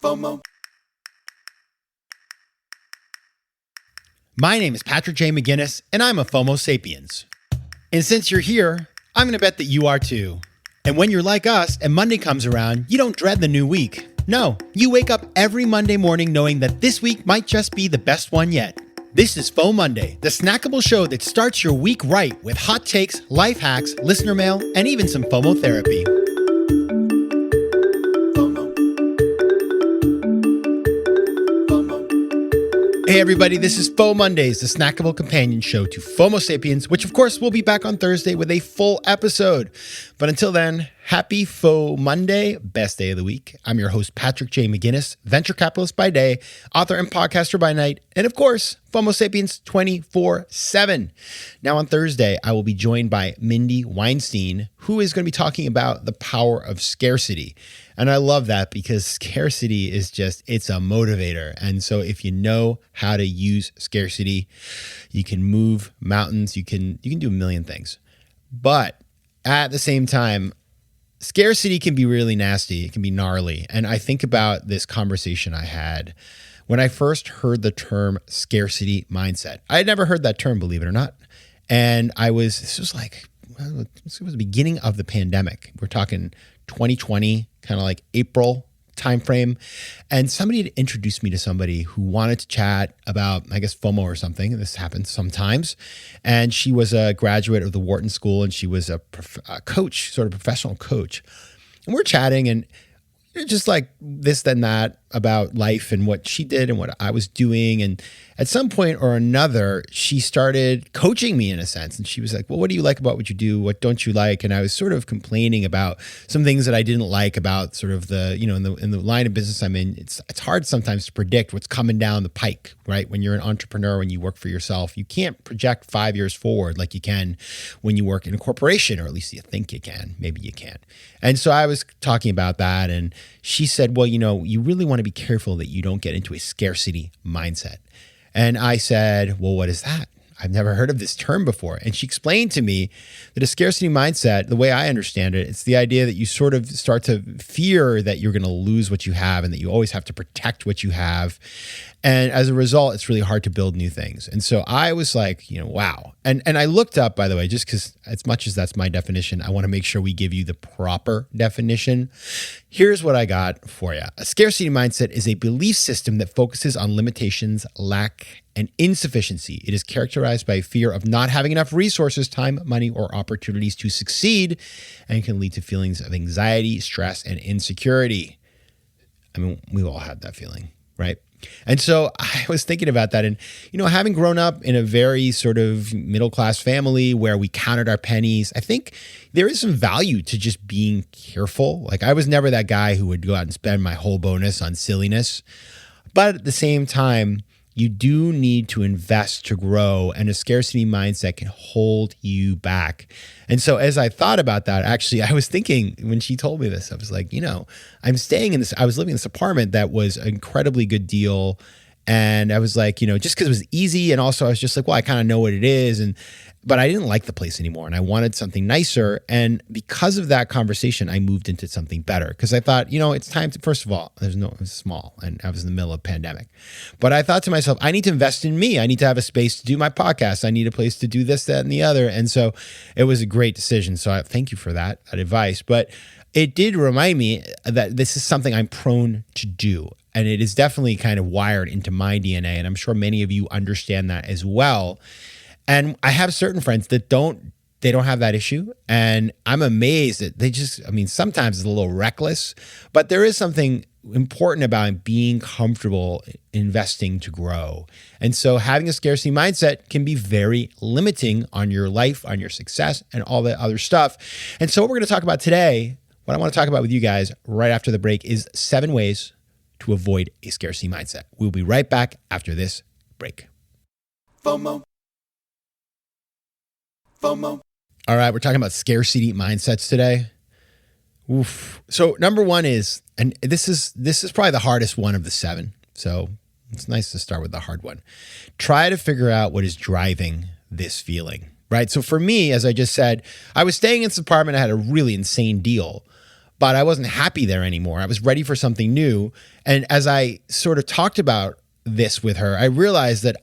FOMO. My name is Patrick J. McGinnis, and I'm a FOMO Sapiens. And since you're here, I'm going to bet that you are too. And when you're like us and Monday comes around, you don't dread the new week. No, you wake up every Monday morning knowing that this week might just be the best one yet. This is FOMOnday, the snackable show that starts your week right with hot takes, life hacks, listener mail, and even some FOMO therapy. Hey everybody, this is FOMOndays, the snackable companion show to FOMO Sapiens, which of course will be back on Thursday with a full episode. But until then, happy FOMOnday, best day of the week. I'm your host, Patrick J. McGinnis, venture capitalist by day, author and podcaster by night, and of course, FOMO Sapiens 24/7. Now on Thursday, I will be joined by Mindy Weinstein, who is going to be talking about the power of scarcity. And I love that because scarcity is it's a motivator. And so if you know how to use scarcity, you can move mountains, you can do a million things. But at the same time, scarcity can be really nasty. It can be gnarly. And I think about this conversation I had when I first heard the term scarcity mindset. I had never heard that term, believe it or not. And this was the beginning of the pandemic. We're talking 2020, kind of like April timeframe. And somebody had introduced me to somebody who wanted to chat about, I guess, FOMO or something. This happens sometimes. And she was a graduate of the Wharton School, and she was a coach, sort of professional coach. And we're chatting, and just like this, then that about life and what she did and what I was doing. And at some point or another, she started coaching me in a sense. And she was like, well, what do you like about what you do? What don't you like? And I was sort of complaining about some things that I didn't like about sort of the, in the line of business I'm in. It's hard sometimes to predict what's coming down the pike, right? When you're an entrepreneur, when you work for yourself, you can't project 5 years forward like you can when you work in a corporation, or at least you think you can. Maybe you can't. And so I was talking about that, and she said, well, you really want to be careful that you don't get into a scarcity mindset. And I said, well, what is that? I've never heard of this term before. And she explained to me that a scarcity mindset, the way I understand it, it's the idea that you sort of start to fear that you're going to lose what you have and that you always have to protect what you have. And as a result, it's really hard to build new things. And so I was like, wow. And I looked up, by the way, just because as much as that's my definition, I want to make sure we give you the proper definition. Here's what I got for you. A scarcity mindset is a belief system that focuses on limitations, lack, and insufficiency. It is characterized by fear of not having enough resources, time, money, or opportunities to succeed, and can lead to feelings of anxiety, stress, and insecurity. I mean, we've all had that feeling, right? And so I was thinking about that, and, having grown up in a very sort of middle-class family where we counted our pennies, I think there is some value to just being careful. Like, I was never that guy who would go out and spend my whole bonus on silliness. But at the same time, you do need to invest to grow, and a scarcity mindset can hold you back. And so as I thought about that, actually, I was thinking when she told me this, I was like, I was living in this apartment that was an incredibly good deal. And I was like, just because it was easy. And also I was just like, well, I kind of know what it is. But I didn't like the place anymore, and I wanted something nicer. And because of that conversation, I moved into something better because I thought, it's time to, first of all, it was small and I was in the middle of a pandemic. But I thought to myself, I need to invest in me. I need to have a space to do my podcast. I need a place to do this, that, and the other. And so it was a great decision. So I thank you for that advice. But it did remind me that this is something I'm prone to do. And it is definitely kind of wired into my DNA. And I'm sure many of you understand that as well. And I have certain friends that don't have that issue. And I'm amazed that sometimes it's a little reckless, but there is something important about being comfortable investing to grow. And so having a scarcity mindset can be very limiting on your life, on your success, and all that other stuff. And so what we're going to talk about today, what I want to talk about with you guys right after the break, is 7 ways to avoid a scarcity mindset. We'll be right back after this break. FOMO. FOMO. All right, we're talking about scarcity mindsets today. Oof. So number one is, and this is probably the hardest one of the 7. So it's nice to start with the hard one. Try to figure out what is driving this feeling, right? So for me, as I just said, I was staying in this apartment. I had a really insane deal, but I wasn't happy there anymore. I was ready for something new. And as I sort of talked about this with her, I realized that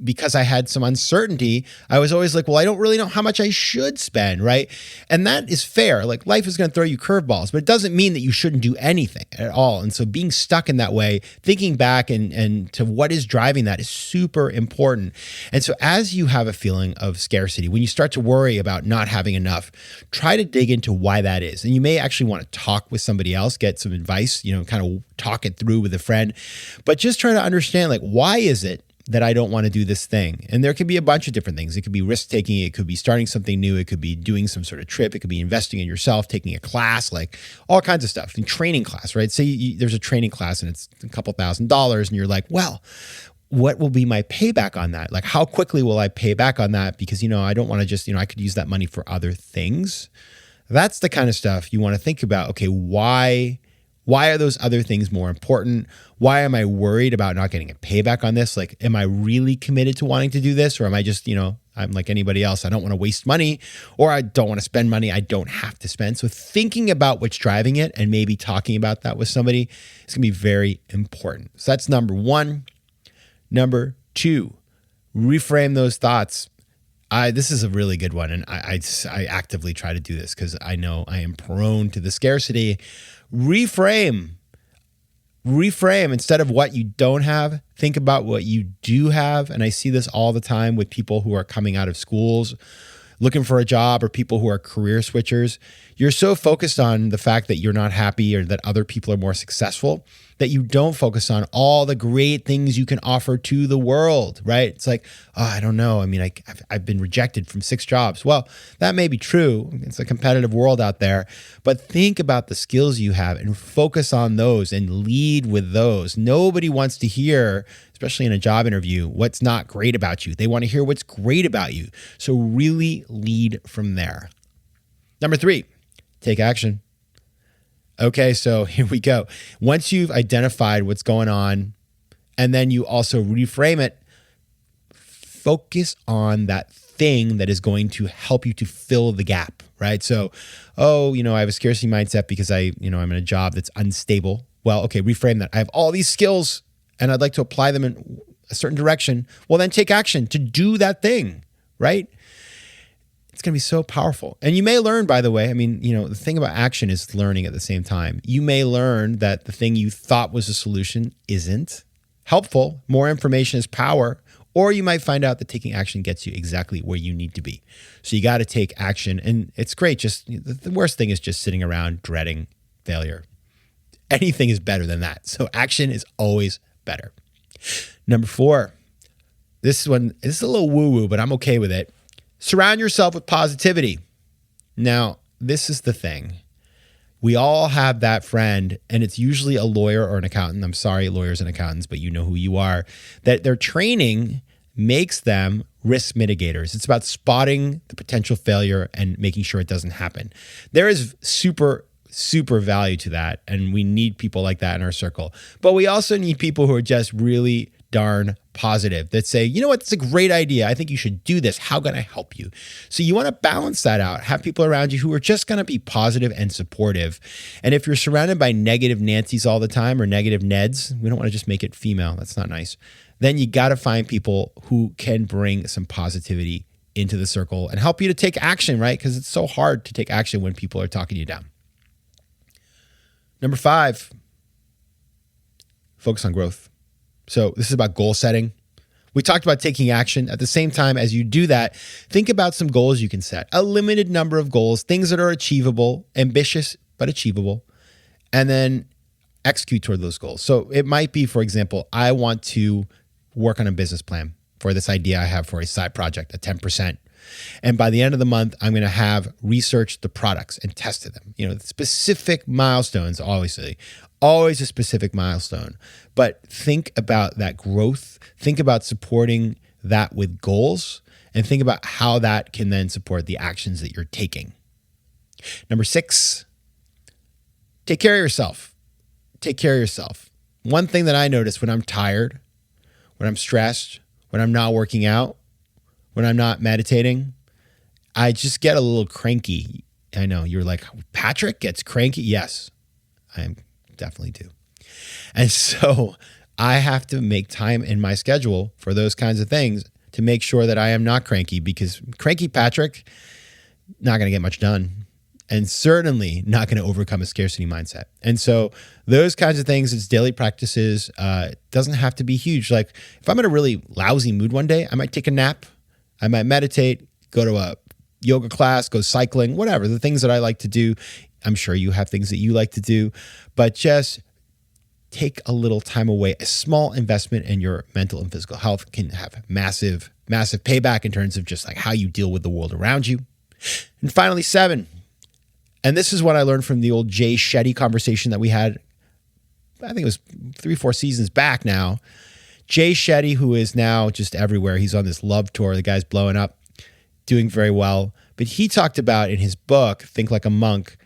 because I had some uncertainty, I was always like, well, I don't really know how much I should spend, right? And that is fair. Like, life is going to throw you curveballs, but it doesn't mean that you shouldn't do anything at all. And so being stuck in that way, thinking back and to what is driving that is super important. And so as you have a feeling of scarcity, when you start to worry about not having enough, try to dig into why that is. And you may actually want to talk with somebody else, get some advice, kind of talk it through with a friend, but just try to understand, like, why is it that I don't want to do this thing? And there could be a bunch of different things. It could be risk-taking. It could be starting something new. It could be doing some sort of trip. It could be investing in yourself, taking a class, like all kinds of stuff. And training class, right? Say there's a training class and it's a couple $1,000s and you're like, well, what will be my payback on that? Like, how quickly will I pay back on that? Because, I don't want to just, I could use that money for other things. That's the kind of stuff you want to think about. Okay, why are those other things more important? Why am I worried about not getting a payback on this? Like, am I really committed to wanting to do this? Or am I just, I'm like anybody else. I don't want to waste money, or I don't want to spend money I don't have to spend. So thinking about what's driving it and maybe talking about that with somebody is going to be very important. So that's number one. Number two, reframe those thoughts. This is a really good one. And I actively try to do this because I know I am prone to the scarcity. Reframe instead of what you don't have, think about what you do have. And I see this all the time with people who are coming out of schools, looking for a job, or people who are career switchers. You're so focused on the fact that you're not happy or that other people are more successful that you don't focus on all the great things you can offer to the world, right? It's like, oh, I don't know. I mean, I've been rejected from 6 jobs. Well, that may be true. It's a competitive world out there, but think about the skills you have and focus on those and lead with those. Nobody wants to hear, especially in a job interview, what's not great about you. They want to hear what's great about you. So really lead from there. Number 3, take action. Okay, so here we go. Once you've identified what's going on, and then you also reframe it, focus on that thing that is going to help you to fill the gap, right? So, I have a scarcity mindset because I'm in a job that's unstable. Well, okay, reframe that. I have all these skills and I'd like to apply them in a certain direction. Well, then take action to do that thing, right? It's going to be so powerful. And you may learn, by the way, the thing about action is learning at the same time. You may learn that the thing you thought was a solution isn't helpful. More information is power. Or you might find out that taking action gets you exactly where you need to be. So you got to take action. And it's great. Just the worst thing is just sitting around dreading failure. Anything is better than that. So action is always better. Number 4, this is a little woo-woo, but I'm okay with it. Surround yourself with positivity. Now, this is the thing. We all have that friend, and it's usually a lawyer or an accountant. I'm sorry, lawyers and accountants, but you know who you are. That their training makes them risk mitigators. It's about spotting the potential failure and making sure it doesn't happen. There is super value to that, and we need people like that in our circle. But we also need people who are just really darn positive, that say, you know what, it's a great idea. I think you should do this. How can I help you? So you want to balance that out. Have people around you who are just going to be positive and supportive. And if you're surrounded by negative Nancys all the time, or negative Neds, we don't want to just make it female. That's not nice. Then you got to find people who can bring some positivity into the circle and help you to take action, right? Because it's so hard to take action when people are talking you down. Number 5, focus on growth. So this is about goal setting. We talked about taking action. At the same time, as you do that, think about some goals you can set. A limited number of goals, things that are achievable, ambitious but achievable, and then execute toward those goals. So it might be, for example, I want to work on a business plan for this idea I have for a side project at 10%. And by the end of the month, I'm going to have researched the products and tested them. Specific milestones, obviously, always a specific milestone. But think about that growth. Think about supporting that with goals, and think about how that can then support the actions that you're taking. Number 6, take care of yourself. Take care of yourself. One thing that I notice when I'm tired, when I'm stressed, when I'm not working out, when I'm not meditating, I just get a little cranky. I know you're like, Patrick gets cranky. Yes, I definitely do. And so I have to make time in my schedule for those kinds of things to make sure that I am not cranky, because cranky Patrick, not going to get much done. And certainly not going to overcome a scarcity mindset. And so those kinds of things, it's daily practices. It doesn't have to be huge. Like if I'm in a really lousy mood one day, I might take a nap. I might meditate, go to a yoga class, go cycling, whatever. The things that I like to do. I'm sure you have things that you like to do. But just take a little time away. A small investment in your mental and physical health can have massive, massive payback in terms of just like how you deal with the world around you. And finally, 7. And this is what I learned from the old Jay Shetty conversation that we had, I think it was 3-4 seasons back now. Jay Shetty, who is now just everywhere. He's on this love tour. The guy's blowing up, doing very well. But he talked about in his book, Think Like a Monk,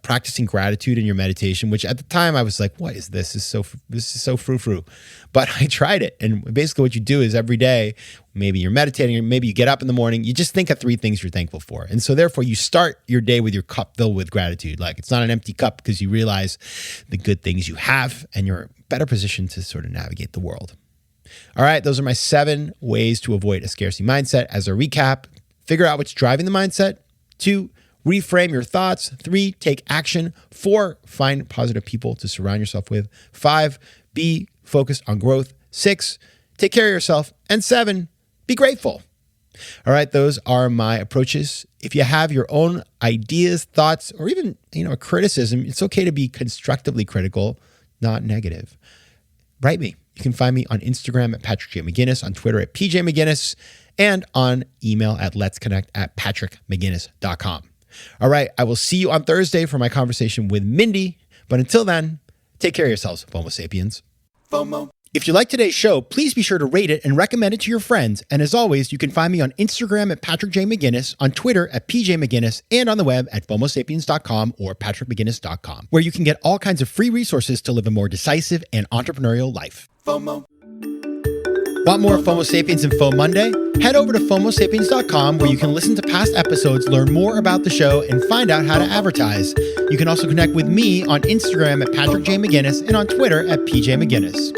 practicing gratitude in your meditation, which at the time I was like, what is this? This is so frou-frou. But I tried it. And basically what you do is every day, maybe you're meditating, or maybe you get up in the morning, you just think of 3 things you're thankful for. And so therefore you start your day with your cup filled with gratitude. Like it's not an empty cup, because you realize the good things you have and you're better positioned to sort of navigate the world. All right, those are my 7 ways to avoid a scarcity mindset. As a recap, figure out what's driving the mindset. 2, reframe your thoughts. 3, take action. 4, find positive people to surround yourself with. 5, be focused on growth. 6, take care of yourself. And 7, be grateful. All right, those are my approaches. If you have your own ideas, thoughts, or even, a criticism, it's okay to be constructively critical, not negative. Write me. You can find me on Instagram at Patrick J. McGinnis, on Twitter at PJ McGinnis, and on email at letsconnect@patrickmcginnis.com. All right, I will see you on Thursday for my conversation with Mindy. But until then, take care of yourselves, FOMO Sapiens. FOMO. If you like today's show, please be sure to rate it and recommend it to your friends. And as always, you can find me on Instagram at Patrick J. McGinnis, on Twitter at PJ McGinnis, and on the web at FOMOsapiens.com or PatrickMcGinnis.com, where you can get all kinds of free resources to live a more decisive and entrepreneurial life. FOMO. Want more FOMO Sapiens and FOMOnday? Head over to FOMOsapiens.com, where you can listen to past episodes, learn more about the show, and find out how to advertise. You can also connect with me on Instagram at Patrick J. McGinnis and on Twitter at PJ McGinnis.